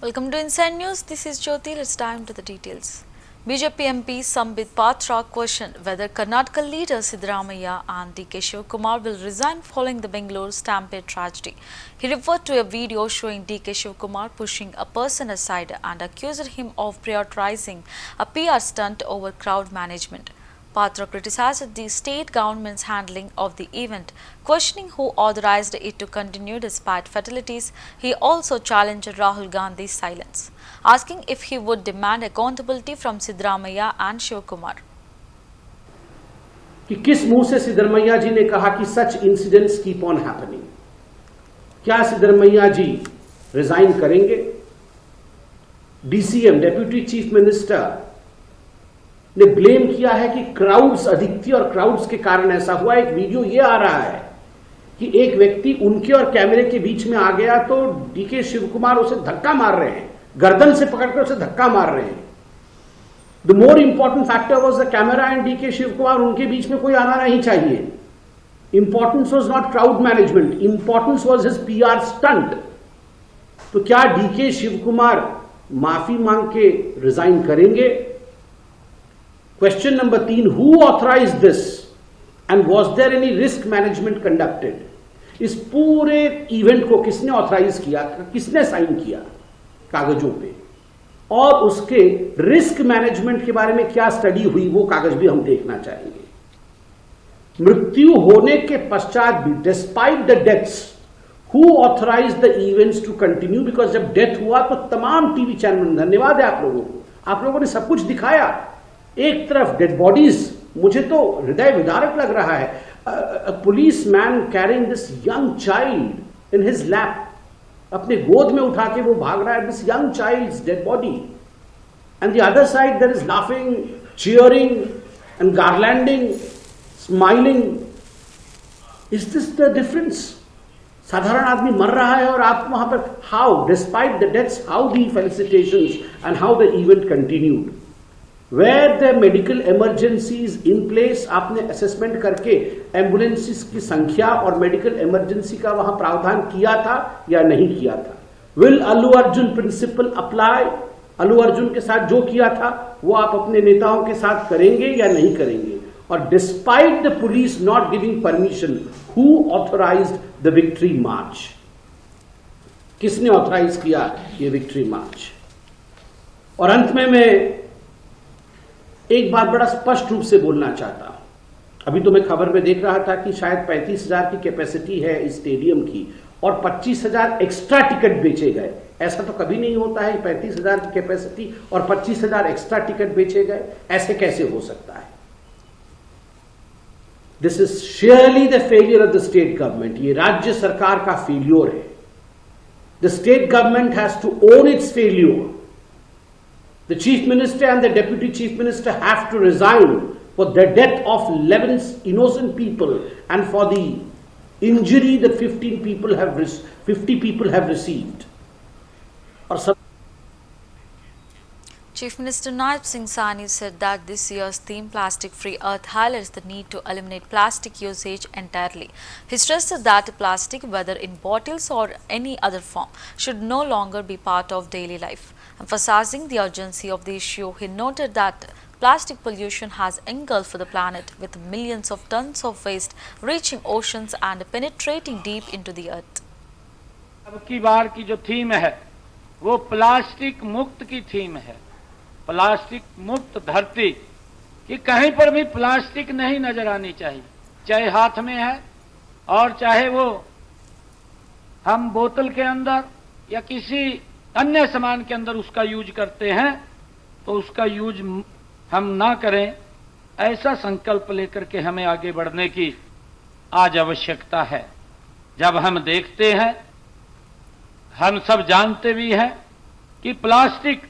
Welcome to Inside News. This is Jyoti. Let's dive into the details. BJP MP Sambit Patra questioned whether Karnataka leader Siddaramaiah and DK Shivakumar will resign following the Bengaluru stampede tragedy. He referred to a video showing DK Shivakumar pushing a person aside and accused him of prioritizing a PR stunt over crowd management. Patra criticized the state government's handling of the event, questioning who authorized it to continue despite fatalities. He also challenged Rahul Gandhi's silence, asking if he would demand accountability from Siddaramaiah and Shivakumar. कि किस मुंह से सिद्धरमैया जी ने कहा कि such incidents keep on happening? क्या सिद्धरमैया जी resign करेंगे? DCM deputy chief minister ने ब्लेम किया है कि क्राउड्स अधिक थी और क्राउड्स के कारण ऐसा हुआ। एक वीडियो ये आ रहा है कि एक व्यक्ति उनके और कैमरे के बीच में आ गया तो डीके शिवकुमार उसे धक्का मार रहे हैं, गर्दन से पकड़कर उसे धक्का मार रहे हैं। The more important factor was the camera and DK Shivakumar, उनके बीच में कोई आना नहीं चाहिए। Importance was not crowd management, importance was his PR stunt. तो क्या डीके शिवकुमार माफी मांग के रिजाइन करेंगे? Question number 3, who authorize this and was there any risk management conducted? इस पूरे इवेंट को किसने ऑथराइज किया, किसने साइन किया कागजों पे, और उसके रिस्क मैनेजमेंट के बारे में क्या स्टडी हुई, वो कागज भी हम देखना चाहेंगे। मृत्यु होने के पश्चात भी despite the deaths, who authorize the events to continue? Because जब डेथ हुआ तो तमाम टीवी चैनल, धन्यवाद है आप लोगों को, आप लोगों ने सब कुछ दिखाया। एक तरफ डेड बॉडीज, मुझे तो हृदय विदारक लग रहा है। Police man carrying this young child in his lap, अपने गोद में उठा के वो भाग रहा है, this young child's dead body, and the other side there is laughing, cheering and garlanding, smiling. Is this the difference? साधारण आदमी मर रहा है और आप वहां पर, how despite the deaths, how the felicitations and how the event continued? Where the medical emergencies in place, आपने असेसमेंट करके एम्बुलेंसेस की संख्या और मेडिकल इमरजेंसी का वहां प्रावधान किया था या नहीं किया था? Will Allu Arjun principal apply? Allu Arjun के साथ जो किया था वो आप अपने नेताओं के साथ करेंगे या नहीं करेंगे? और despite the police not giving permission, who authorised the victory march? किसने ऑथराइज किया ये विक्ट्री मार्च? और अंत में मैं एक बात बड़ा स्पष्ट रूप से बोलना चाहता हूं। अभी तो मैं खबर में देख रहा था कि शायद 35,000 की कैपेसिटी है इस स्टेडियम की और 25,000 एक्स्ट्रा टिकट बेचे गए। ऐसा तो कभी नहीं होता है, 35,000 की कैपेसिटी और 25,000 एक्स्ट्रा टिकट बेचे गए, ऐसे कैसे हो सकता है? This is sheerly the failure of the state government. ये राज्य सरकार का फेल्योर है। The state government has to own its failure. The chief minister and the deputy chief minister have to resign for the death of 11 innocent people and for the injury that 50 people have received. Chief Minister Naib Singh Sahni said that this year's theme Plastic Free Earth highlights the need to eliminate plastic usage entirely. He stressed that plastic, whether in bottles or any other form, should no longer be part of daily life. Emphasizing the urgency of the issue, he noted that plastic pollution has engulfed the planet, with millions of tons of waste reaching oceans and penetrating deep into the earth. अब की बार की जो theme है वो plastic मुक्त की theme है। Plastic मुक्त धरती, कि कहीं पर भी प्लास्टिक नहीं नजर आनी चाहिए, चाहे हाथ में है और चाहे वो हम बोतल के अंदर या किसी अन्य सामान के अंदर उसका यूज करते हैं, तो उसका यूज हम ना करें, ऐसा संकल्प लेकर के हमें आगे बढ़ने की आज आवश्यकता है। जब हम देखते हैं, हम सब जानते भी हैं कि प्लास्टिक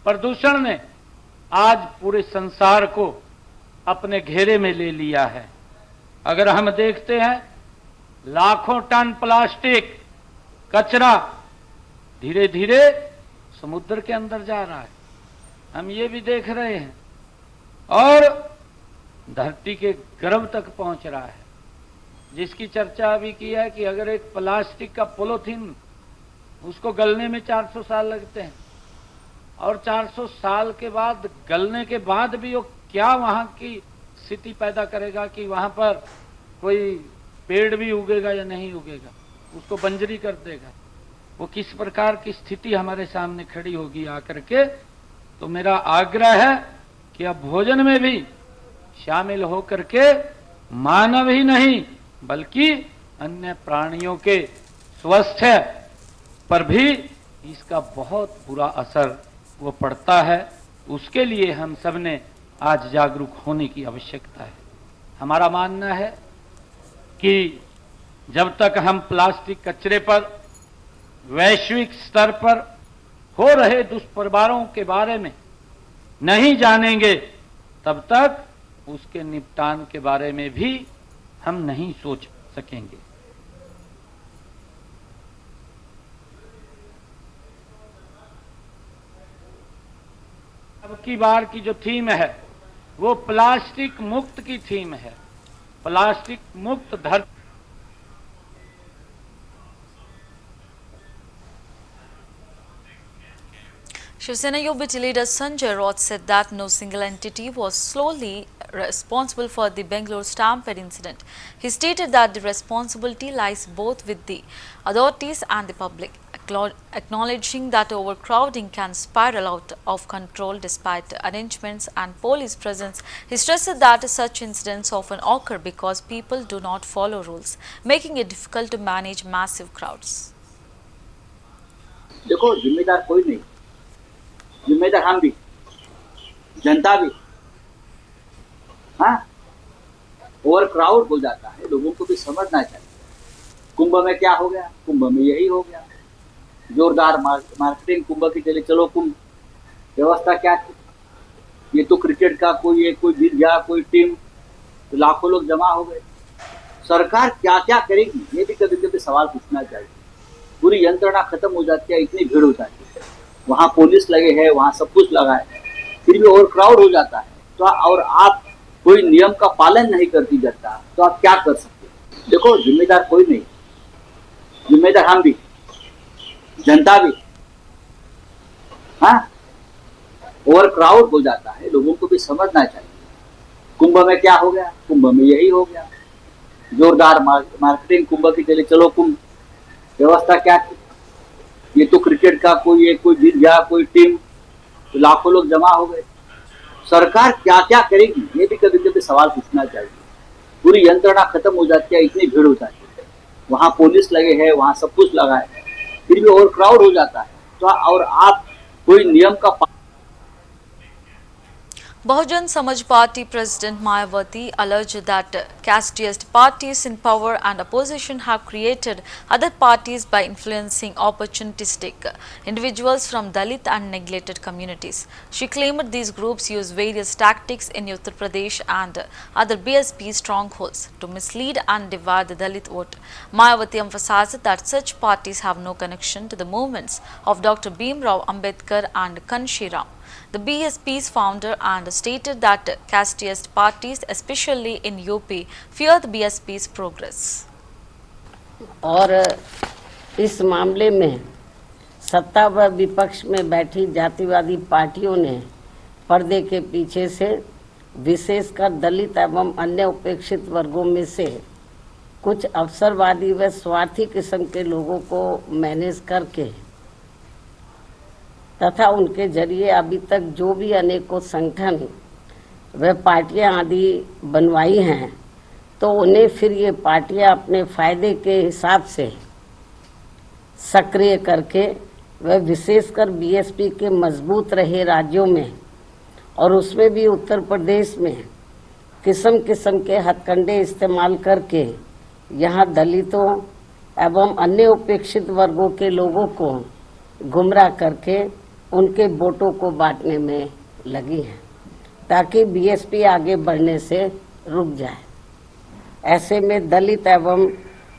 प्रदूषण ने आज पूरे संसार को अपने घेरे में ले लिया है। अगर हम देखते हैं, लाखों टन प्लास्टिक कचरा धीरे धीरे समुद्र के अंदर जा रहा है, हम ये भी देख रहे हैं, और धरती के गर्भ तक पहुंच रहा है, जिसकी चर्चा अभी की है कि अगर एक प्लास्टिक का पॉलीथीन उसको गलने में 400 साल लगते हैं, और 400 साल के बाद गलने के बाद भी वो क्या वहां की स्थिति पैदा करेगा कि वहां पर कोई पेड़ भी उगेगा या नहीं उगेगा, उसको बंजरी कर देगा। वो किस प्रकार की स्थिति हमारे सामने खड़ी होगी आकर के। तो मेरा आग्रह है कि अब भोजन में भी शामिल होकर के मानव ही नहीं बल्कि अन्य प्राणियों के स्वास्थ्य पर भी इसका बहुत बुरा असर वो पड़ता है। उसके लिए हम सब ने आज जागरूक होने की आवश्यकता है। हमारा मानना है कि जब तक हम प्लास्टिक कचरे पर वैश्विक स्तर पर हो रहे दुष्प्रभावों के बारे में नहीं जानेंगे, तब तक उसके निपटान के बारे में भी हम नहीं सोच सकेंगे। अब की बार की जो थीम है वो प्लास्टिक मुक्त की थीम है, प्लास्टिक मुक्त धरती। Shiv Sena UBT leader Sanjay Raut said that no single entity was solely responsible for the Bengaluru stampede incident. He stated that the responsibility lies both with the authorities and the public, acknowledging that overcrowding can spiral out of control despite arrangements and police presence. He stressed that such incidents often occur because people do not follow rules, making it difficult to manage massive crowds. देखो, जिम्मेदार कोई नहीं, जिम्मेदार हम भी, जनता भी। हाँ, over crowd हो जाता है, लोगों को भी समझना चाहिए। कुंभ में क्या हो गया? कुंभ में यही हो गया, जोरदार मार्केटिंग कुंभ की चले चलो कुंभ। व्यवस्था क्या थी? ये तो क्रिकेट का कोई जीत गया कोई टीम, तो लाखों लोग जमा हो गए। सरकार क्या क्या करेगी ये भी कभी कभी सवाल पूछना चाहिए। पूरी यंत्रणा खत्म हो जाती है, इतनी भीड़ हो जाती है, वहाँ पुलिस लगे है, वहाँ सब कुछ लगा है, फिर भी ओवर क्राउड हो जाता है। तो और आप कोई नियम का पालन नहीं करती जनता, तो आप क्या कर सकते हैं? देखो, जिम्मेदार कोई नहीं, जिम्मेदार हम भी, जनता भी। हाँ, ओवर क्राउड हो जाता है, लोगों को भी समझना चाहिए। कुंभ में क्या हो गया? कुंभ में यही हो गया, जोरदार मार्केटिंग कुंभ की चले चलो कुंभ। व्यवस्था क्या थी? ये तो क्रिकेट का कोई जीत गया कोई टीम, तो लाखों लोग जमा हो गए। सरकार क्या क्या करेगी ये भी कभी कभी सवाल पूछना चाहिए। पूरी यंत्रणा खत्म हो जाती है, इतनी भीड़ हो जाती है, वहाँ पुलिस लगे है, वहाँ सब कुछ लगा है, फिर भी ओवर क्राउड हो जाता है। तो और आप कोई नियम का Bahujan Samaj Party President Mayawati alleged that casteist parties in power and opposition have created other parties by influencing opportunistic individuals from Dalit and neglected communities. She claimed these groups use various tactics in Uttar Pradesh and other BSP strongholds to mislead and divide the Dalit vote. Mayawati emphasized that such parties have no connection to the movements of Dr. Bhimrao Ambedkar and Kanshi Ram, the BSP's founder, and stated that casteist parties, especially in UP, fear the BSP's progress. और इस मामले में सत्ता व विपक्ष में बैठी जातिवादी पार्टियों ने पर्दे के पीछे से विशेषकर दलित एवं अन्य उपेक्षित वर्गों में से कुछ अवसरवादी व स्वार्थी किस्म के लोगों को मैनेज करके तथा उनके जरिए अभी तक जो भी अनेकों संगठन व पार्टियां आदि बनवाई हैं, तो उन्हें फिर ये पार्टियां अपने फायदे के हिसाब से सक्रिय करके व विशेषकर बीएसपी के मजबूत रहे राज्यों में और उसमें भी उत्तर प्रदेश में किस्म किस्म के हथकंडे इस्तेमाल करके यहाँ दलितों एवं अन्य उपेक्षित वर्गों के लोगों को गुमराह करके उनके वोटों को बांटने में लगी हैं ताकि बीएसपी आगे बढ़ने से रुक जाए। ऐसे में दलित एवं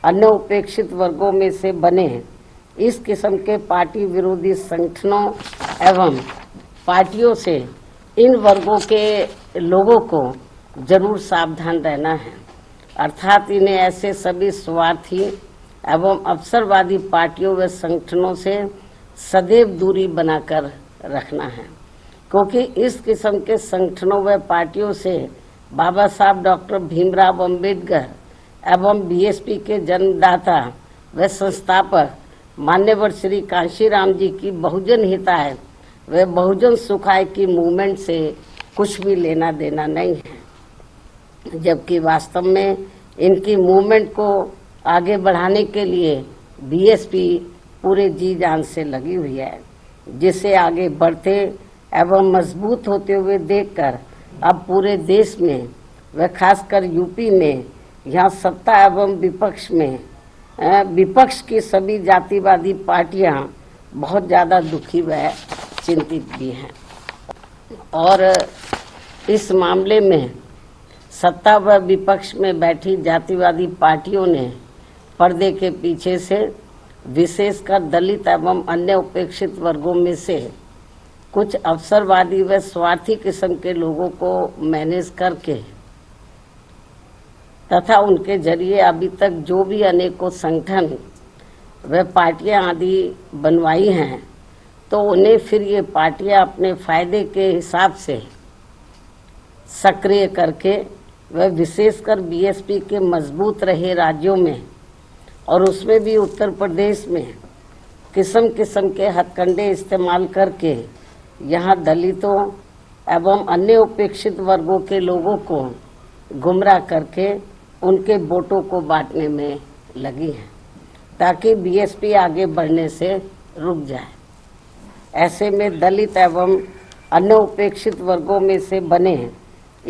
अन्य उपेक्षित वर्गों में से बने इस किस्म के पार्टी विरोधी संगठनों एवं पार्टियों से इन वर्गों के लोगों को जरूर सावधान रहना है, अर्थात इन्हें ऐसे सभी स्वार्थी एवं अवसरवादी पार्टियों व संगठनों से सदैव दूरी बनाकर रखना है, क्योंकि इस किस्म के संगठनों व पार्टियों से बाबा साहब डॉक्टर भीमराव अंबेडकर एवं बीएसपी के जन्मदाता व संस्थापक मान्यवर श्री कांशीराम जी की बहुजन हिताय व बहुजन सुखाय की मूवमेंट से कुछ भी लेना देना नहीं है, जबकि वास्तव में इनकी मूवमेंट को आगे बढ़ाने के लिए बीएसपी पूरे जी जान से लगी हुई है, जिसे आगे बढ़ते एवं मजबूत होते हुए देखकर अब पूरे देश में व खासकर यूपी में यहाँ सत्ता एवं विपक्ष की सभी जातिवादी पार्टियां बहुत ज़्यादा दुखी व चिंतित भी हैं। और इस मामले में सत्ता व विपक्ष में बैठी जातिवादी पार्टियों ने पर्दे के पीछे से विशेषकर दलित एवं अन्य उपेक्षित वर्गों में से कुछ अवसरवादी व स्वार्थी किस्म के लोगों को मैनेज करके तथा उनके जरिए अभी तक जो भी अनेकों संगठन व पार्टियां आदि बनवाई हैं, तो उन्हें फिर ये पार्टियां अपने फायदे के हिसाब से सक्रिय करके व विशेषकर बीएसपी के मजबूत रहे राज्यों में और उसमें भी उत्तर प्रदेश में किस्म किस्म के हथकंडे इस्तेमाल करके यहाँ दलितों एवं अन्य उपेक्षित वर्गों के लोगों को गुमराह करके उनके वोटों को बांटने में लगी है, ताकि बीएसपी आगे बढ़ने से रुक जाए। ऐसे में दलित एवं अन्य उपेक्षित वर्गों में से बने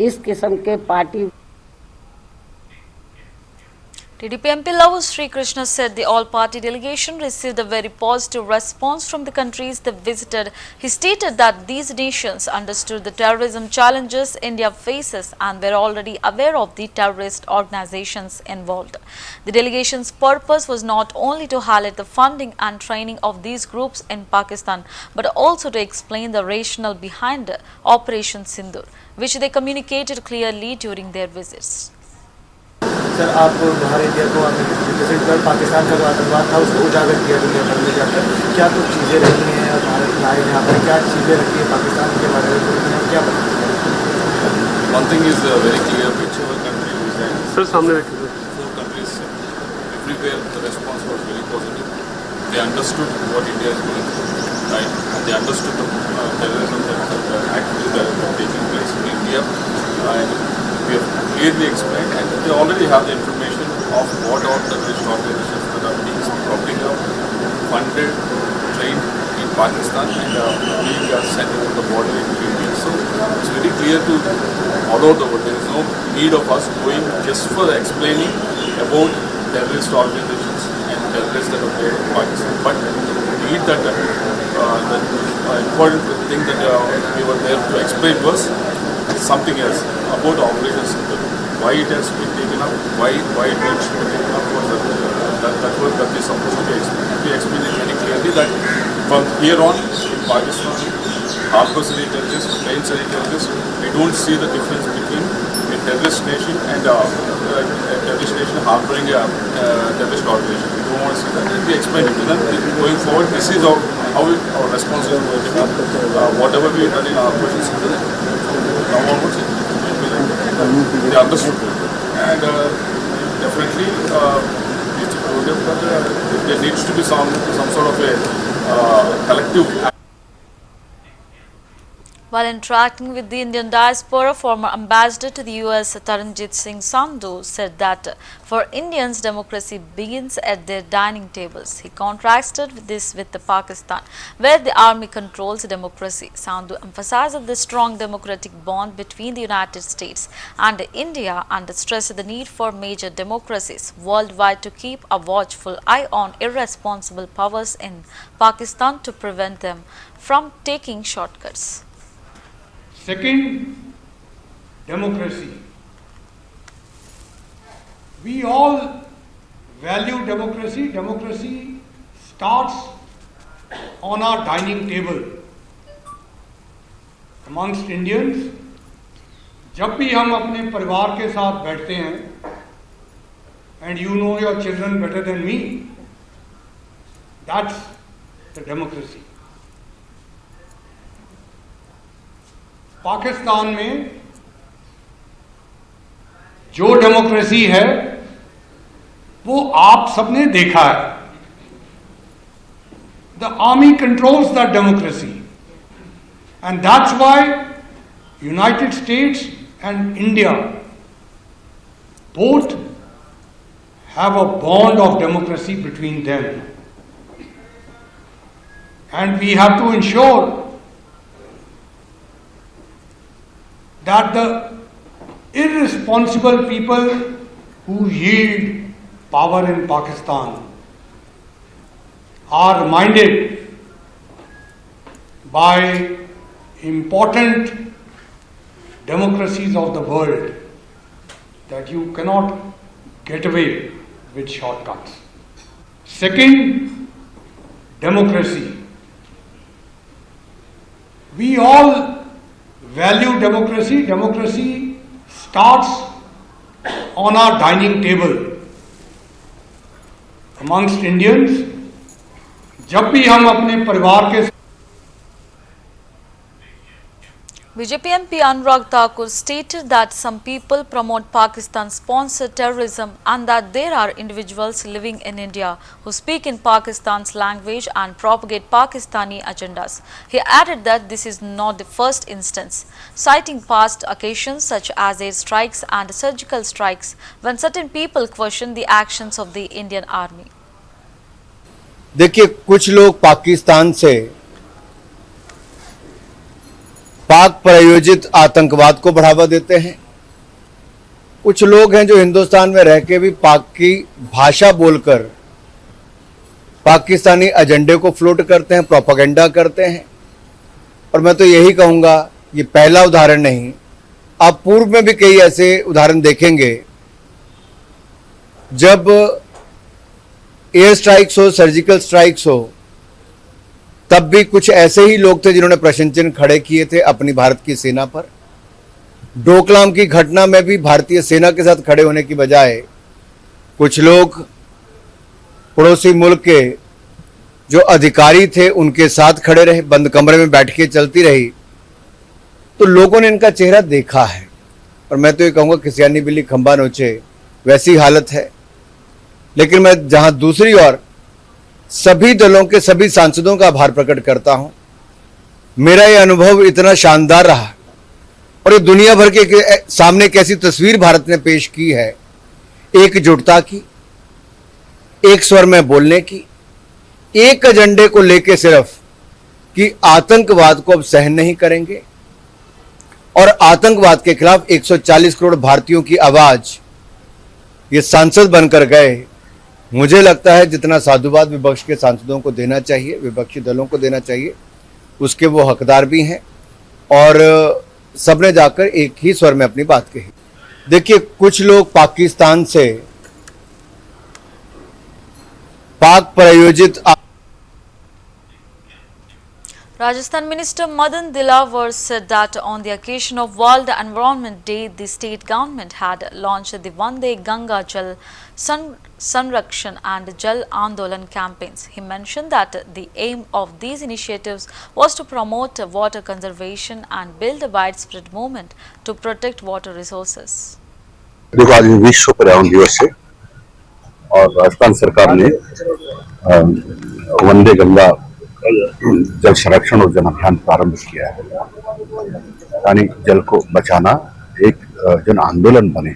इस किस्म के party TDP MP Lavu Sri Krishna said the all-party delegation received a very positive response from the countries they visited. He stated that these nations understood the terrorism challenges India faces and were already aware of the terrorist organizations involved. The delegation's purpose was not only to highlight the funding and training of these groups in Pakistan, but also to explain the rationale behind Operation Sindoor, which they communicated clearly during their visits. Sir, आप बाहर India को visit कर पाकिस्तान का जो आतंकवाद था उसको उजागर किया दुनिया भर में जाकर, क्या कुछ चीज़ें रखी हैं और भारत में आए यहाँ पर क्या चीज़ें रखी हैं पाकिस्तान के बारे में क्या बताएं? One thing is a very clear whichever country we went. Sir सामने रखिए। 4 countries, everywhere the response was very positive. They understood what India is going through, right? And they understood the terrorism activities that are taking place in India. And we have clearly explained, and they already have the information of what all terrorist organizations that are being propping up, funded, trained in Pakistan, and being sent over the border into India. So it's very clear to all over the world. There is no need of us going just for explaining about terrorist organizations and terrorists that are there in Pakistan. But we need that the important thing that we were there to explain was something else about Operation Sindoor. Why it has been taken up, why it needs to be taken up was that is supposed to be explained. We explained it very clearly that from here on in Pakistan, harbors any terrorists, planes any terrorists, we don't see the difference between a terrorist nation and a terrorist nation harboring a terrorist organization. We don't want to see that, and we explained it to them. Going forward, this is how our response is going to be. Whatever we have done in our Operation Sindoor, now onwards it will be like that. They understood, and definitely there needs to be some sort of a collective. While interacting with the Indian diaspora, former ambassador to the US Taranjit Singh Sandhu said that for Indians, democracy begins at their dining tables. He contrasted this with Pakistan, where the army controls democracy. Sandhu emphasized the strong democratic bond between the United States and India and stressed the need for major democracies worldwide to keep a watchful eye on irresponsible powers in Pakistan to prevent them from taking shortcuts. Second, democracy. We all value democracy. Democracy starts on our dining table. Amongst Indians, जब भी हम अपने परिवार के साथ बैठते हैं and you know your children better than me. That's the democracy. Pakistan में जो डेमोक्रेसी है वो आप सबने देखा है. The army controls that democracy, and that's why United States and India both have a bond of democracy between them, and we have to ensure that the irresponsible people who yield power in Pakistan are reminded by important democracies of the world that you cannot get away with shortcuts. Second, democracy. We all value democracy. Democracy starts on our dining table. Amongst Indians, जब भी हम अपने परिवार के BJP MP Anurag Thakur stated that some people promote Pakistan-sponsored terrorism and that there are individuals living in India who speak in Pakistan's language and propagate Pakistani agendas. He added that this is not the first instance, citing past occasions such as air strikes and surgical strikes when certain people question the actions of the Indian army. देखिए, कुछ लोग पाकिस्तान से पाक प्रायोजित आतंकवाद को बढ़ावा देते हैं. कुछ लोग हैं जो हिंदुस्तान में रह के भी पाक की भाषा बोलकर पाकिस्तानी एजेंडे को फ्लोट करते हैं, प्रोपेगेंडा करते हैं. और मैं तो यही कहूँगा, ये पहला उदाहरण नहीं, आप पूर्व में भी कई ऐसे उदाहरण देखेंगे जब एयर स्ट्राइक्स हो, सर्जिकल स्ट्राइक्स हो, तब भी कुछ ऐसे ही लोग थे जिन्होंने प्रश्न चिन्ह खड़े किए थे अपनी भारत की सेना पर. डोकलाम की घटना में भी भारतीय सेना के साथ खड़े होने की बजाय कुछ लोग पड़ोसी मुल्क के जो अधिकारी थे उनके साथ खड़े रहे, बंद कमरे में बैठ के चलती रही. तो लोगों ने इनका चेहरा देखा है. और मैं तो ये कहूँगा कि सियानी बिल्ली खंबा नोचे, वैसी हालत है. लेकिन मैं जहां दूसरी ओर सभी दलों के सभी सांसदों का आभार प्रकट करता हूं. मेरा यह अनुभव इतना शानदार रहा और ये दुनिया भर के सामने कैसी तस्वीर भारत ने पेश की है, एकजुटता की, एक स्वर में बोलने की, एक एजेंडे को लेके सिर्फ कि आतंकवाद को अब सहन नहीं करेंगे और आतंकवाद के खिलाफ 140 करोड़ भारतीयों की आवाज ये सांसद बनकर गए. मुझे लगता है जितना साधुवाद विपक्ष के सांसदों को देना चाहिए, विपक्षी दलों को देना चाहिए, उसके वो हकदार भी हैं और सबने जाकर एक ही स्वर में अपनी बात कही. देखिए, कुछ लोग पाकिस्तान से पाक प्रायोजित Rajasthan Minister Madan Dilawar said that on the occasion of World Environment Day, the state government had launched the Vande Ganga Jal Sanrakshan and Jal Andolan campaigns. He mentioned that the aim of these initiatives was to promote water conservation and build a widespread movement to protect water resources. देखो, आज विश्व पर्यावरण दिवस है और राजस्थान सरकार ने वंदे गंगा जल संरक्षण और जन अभियान प्रारंभ किया है. यानी जल को बचाना एक जन आंदोलन बने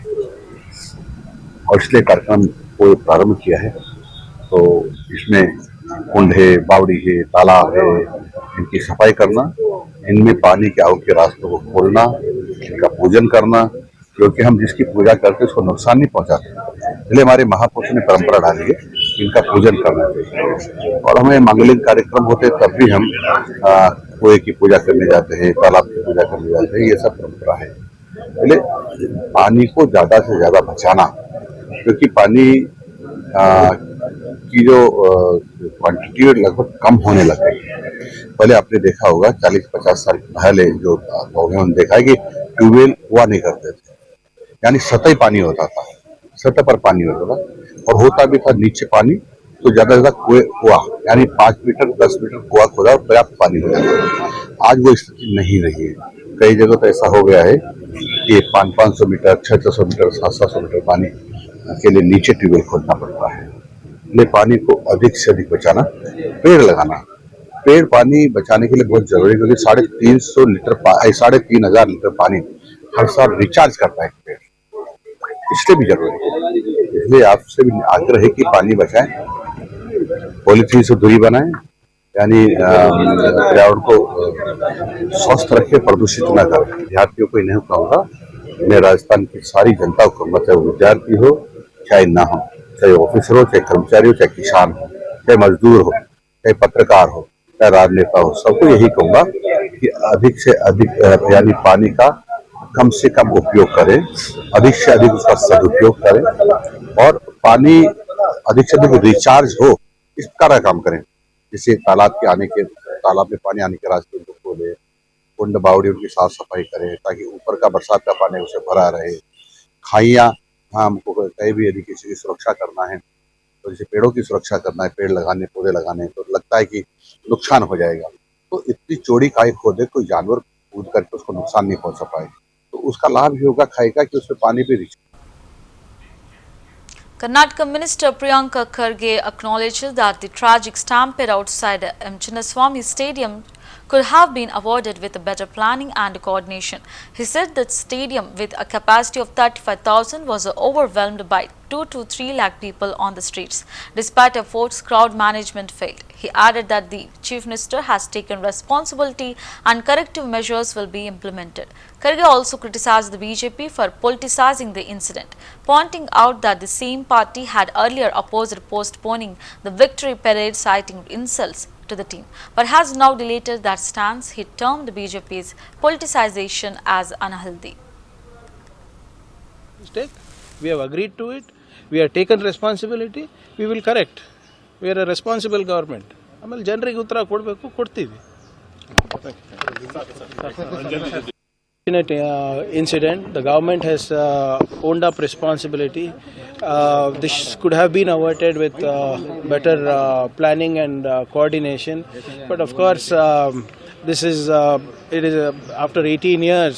और इसलिए कार्यक्रम को प्रारंभ किया है. तो इसमें कुंड है, बावड़ी है, तालाब है, इनकी सफाई करना, इनमें पानी के आवक के रास्तों को खोलना, इनका पूजन करना, क्योंकि हम जिसकी पूजा करते उसको नुकसान नहीं पहुंचाते. इसलिए हमारे महापुरुषों ने परंपरा डाली है इनका पूजन करना चाहिए. और हमें मांगलिक कार्यक्रम होते तब भी हम कुएं की पूजा करने जाते हैं, तालाब की पूजा करने जाते हैं, ये सब परंपरा है. इसलिए पानी को ज्यादा से ज्यादा बचाना, क्योंकि पानी की जो क्वांटिटी लगभग कम होने लग गई है. पहले आपने देखा होगा 40-50 साल पहले जो उन्होंने देखा है कि ट्यूबवेल हुआ नहीं करते थे, यानी सतही पानी होता था, सतह पर पानी होता था. और होता भी था नीचे पानी तो ज्यादा से ज्यादा कुआ यानी 5 मीटर 10 मीटर कुआ खोदा और पर्याप्त पानी हो जाता। आज वो स्थिति नहीं रही है। कई जगह तो ऐसा हो गया है कि 500 मीटर 600 मीटर 700 मीटर पानी के लिए नीचे ट्यूबवेल खोदना पड़ता है। इसलिए पानी को अधिक से अधिक बचाना, पेड़ लगाना, पेड़ पानी बचाने के लिए बहुत जरूरी है क्योंकि 350 लीटर पानी हर साल रिचार्ज करता है पेड़, इसलिए भी जरूरी है। इसलिए आपसे भी आग्रह है कि पानी बचाएं, पॉलीथीन से दूरी बनाएं, यानी पर्यावरण को स्वस्थ रखे, प्रदूषित न करें। विद्यार्थियों को नहीं कहूँगा, मैं राजस्थान की सारी जनता को कहूँगा, चाहे वो विद्यार्थी हो चाहे ना हो, चाहे ऑफिसर हो चाहे कर्मचारी हो चाहे किसान हो चाहे मजदूर हो चाहे पत्रकार हो चाहे राजनेता हो, सबको यही कहूँगा कि अधिक से अधिक यानी पानी का कम से कम उपयोग करें, अधिक से अधिक उसका सदुपयोग करें और पानी अधिक से अधिक रिचार्ज हो इस तरह काम करें। जैसे तालाब में पानी आने के रास्ते को खोले, कुंड बावड़ी उनकी साफ सफाई करें ताकि ऊपर का बरसात का पानी उसे भरा रहे। खाइयाँ हमको कहीं भी यदि किसी की सुरक्षा करना है तो जैसे पेड़ों की सुरक्षा करना है, पेड़ लगाने पौधे लगाने, तो लगता है कि नुकसान हो जाएगा, तो इतनी चौड़ी खाई खोदे कोई जानवर कूद करके उसको नुकसान नहीं पहुंचा पाए, तो उसका लाभ ये होगा खाएगा कि उसमें पानी भी rich. Karnataka Minister Priyanka Kharge acknowledges that the tragic stampede outside M. Chinnaswamy Stadium could have been avoided with better planning and coordination. He said that stadium with a capacity of 35,000 was overwhelmed by 2 to 3 lakh people on the streets. Despite efforts, crowd management failed. He added that the Chief Minister has taken responsibility and corrective measures will be implemented. Kharge also criticized the BJP for politicizing the incident, pointing out that the same party had earlier opposed postponing the victory parade, citing insults to the team, but has now deleted that stance. He termed BJP's politicization as unhealthy. We have agreed to it. We have taken responsibility. We will correct. We are a responsible government. ಆಮೇಲೆ ಜನರಿಗೆ ಉತ್ತರ ಕೊಡಬೇಕು, ಕೊಡ್ತೀವಿ. Incident, the government has owned up responsibility. This could have been avoided with better planning and coordination, but of course this is it is after 18 years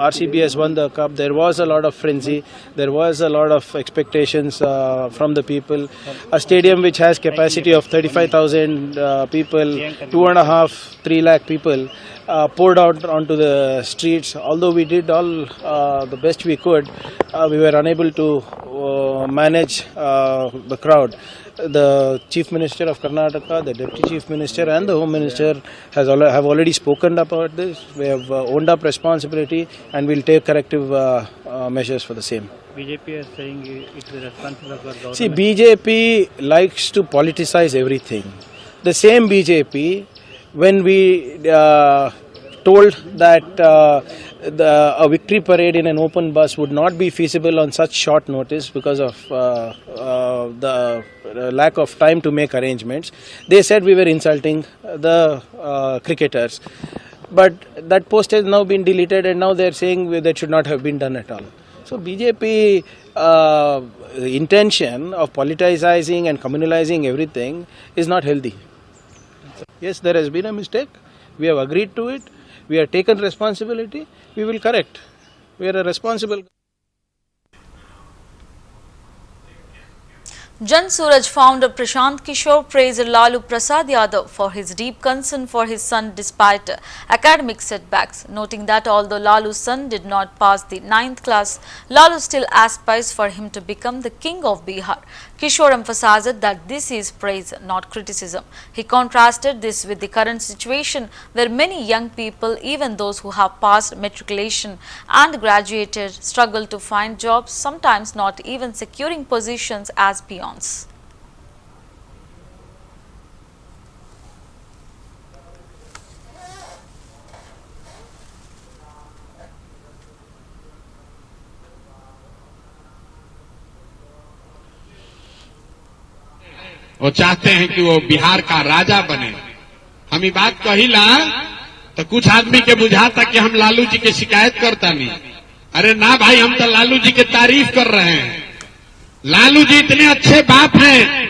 RCB has won the cup. There was a lot of frenzy, there was a lot of expectations from the people. A stadium which has capacity of 35,000 people, 2.5-3 lakh people poured out onto the streets. Although we did all the best we could, we were unable to manage the crowd. The Chief Minister of Karnataka, the Deputy Chief Minister and the Home Minister have already spoken about this. We have owned up responsibility and will take corrective measures for the same. BJP is saying it is responsible for government. See, BJP likes to politicize everything. The same BJP, when we told that a victory parade in an open bus would not be feasible on such short notice because of the lack of time to make arrangements, they said we were insulting the cricketers. But that post has now been deleted and now they are saying that should not have been done at all. So BJP intention of politicizing and communalizing everything is not healthy. Yes, there has been a mistake. We have agreed to it. We have taken responsibility. We will correct. We are a responsible. Jan Suraj founder Prashant Kishore praised Lalu Prasad Yadav for his deep concern for his son despite academic setbacks, noting that although Lalu's son did not pass the 9th class, Lalu still aspires for him to become the king of Bihar. Kishore emphasized that this is praise, not criticism. He contrasted this with the current situation where many young people, even those who have passed matriculation and graduated, struggle to find jobs, sometimes not even securing positions as peons. वो चाहते हैं कि वो बिहार का राजा बने। हम ये बात कहिला तो कुछ आदमी के बुझाता कि हम लालू जी की शिकायत करता नहीं। अरे ना भाई, हम तो लालू जी की तारीफ कर रहे हैं। लालू जी इतने अच्छे बाप हैं,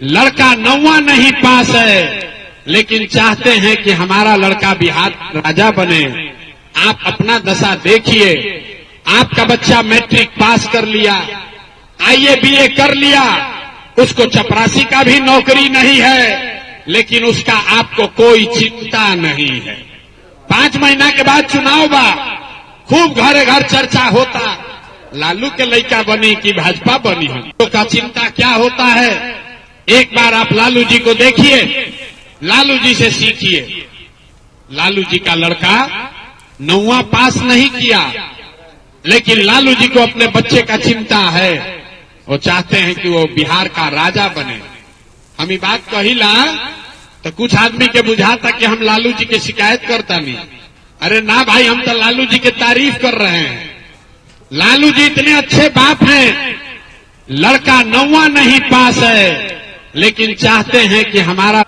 लड़का 9वां नहीं पास है, लेकिन चाहते हैं कि हमारा लड़का बिहार राजा बने। आप अपना दशा देखिए, आपका बच्चा मैट्रिक पास कर लिया, आईए बीए कर लिया, उसको चपरासी का भी नौकरी नहीं है, लेकिन उसका आपको कोई चिंता नहीं है। 5 महीना के बाद चुनाव बा, खूब घरे घर चर्चा होता, लालू के लड़का बनी कि भाजपा बनी है, तो का चिंता क्या होता है। एक बार आप लालू जी को देखिए, लालू जी से सीखिए। लालू जी का लड़का 9वां पास नहीं किया, लेकिन लालू जी को अपने बच्चे का चिंता है। वो चाहते हैं कि वो बिहार का राजा बने। हम ये बात कहिला तो कुछ आदमी के बुझाता कि हम लालू जी की शिकायत करता नहीं। अरे ना भाई, हम तो लालू जी की तारीफ कर रहे हैं। लालू जी इतने अच्छे बाप हैं, लड़का 9वां नहीं पास है, लेकिन चाहते हैं कि हमारा।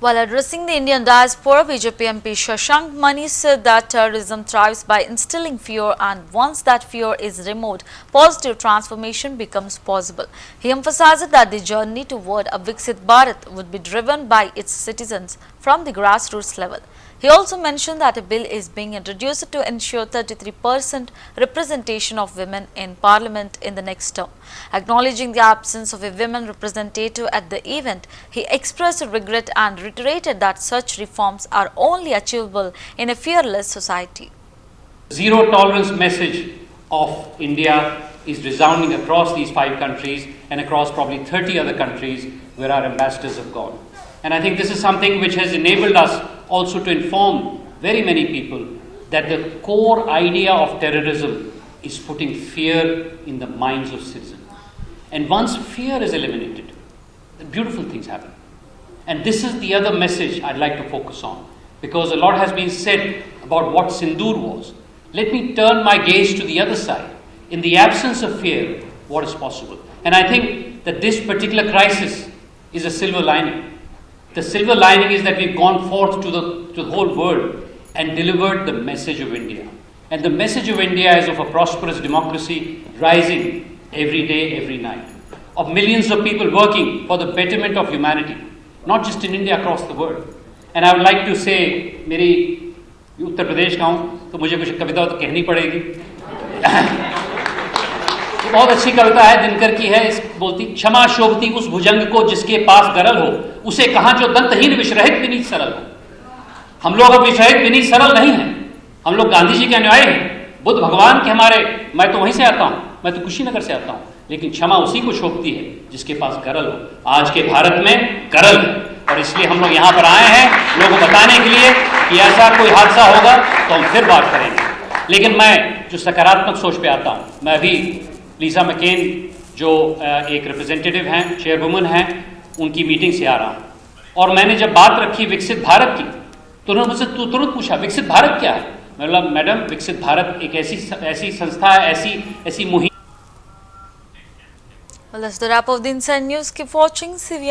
While addressing the Indian diaspora, BJP MP Shashank Mani said that terrorism thrives by instilling fear, and once that fear is removed, positive transformation becomes possible. He emphasized that the journey toward a Viksit Bharat would be driven by its citizens from the grassroots level. He also mentioned that a bill is being introduced to ensure 33% representation of women in parliament in the next term. Acknowledging the absence of a women representative at the event, he expressed regret and reiterated that such reforms are only achievable in a fearless society. Zero tolerance message of India is resounding across these 5 countries and across probably 30 other countries where our ambassadors have gone. And I think this is something which has enabled us also to inform very many people that the core idea of terrorism is putting fear in the minds of citizens. And once fear is eliminated, the beautiful things happen. And this is the other message I'd like to focus on, because a lot has been said about what Sindoor was. Let me turn my gaze to the other side. In the absence of fear, what is possible? And I think that this particular crisis is a silver lining. The silver lining is that we've gone forth to the whole world and delivered the message of India. And the message of India is of a prosperous democracy rising every day, every night. Of millions of people working for the betterment of humanity, not just in India, across the world. And I would like to say, मेरी उत्तर प्रदेश का हूँ तो मुझे कुछ कविता तो कहनी पड़ेगी। बहुत अच्छी कविता है, दिनकर की है। इस बोलती, क्षमा शोभती उस भुजंग को जिसके पास गरल हो, उसे कहां जो दंतहीन विषरहित विनीत सरल हो। हम लोग अब विषरहित विनीत सरल नहीं हैं, हम लोग गांधी जी के अनुयायी हैं, बुद्ध भगवान के हमारे। मैं तो वहीं से आता हूं, मैं तो कुशीनगर से आता हूं, लेकिन क्षमा उसी को शोभती है जिसके पास गरल हो। आज के भारत में गरल है, और इसलिए हम लोग यहां पर आए हैं लोगों को बताने के लिए कि ऐसा कोई हादसा होगा तो हम फिर बात करेंगे। लेकिन मैं जो सकारात्मक सोच पे आता हूं, मैं अभी लीजा मैकेन जो एक रिप्रेजेंटेटिव हैं, चेयरवुमन हैं, उनकी मीटिंग से आ रहा हूँ, और मैंने जब बात रखी विकसित भारत की तो उन्होंने मुझसे तुरंत पूछा विकसित भारत क्या है। मैं बोला मैडम, विकसित भारत एक ऐसी संस्था है, ऐसी मुहिम। Well, that's the wrap of the Inside News. Keep watching CVR.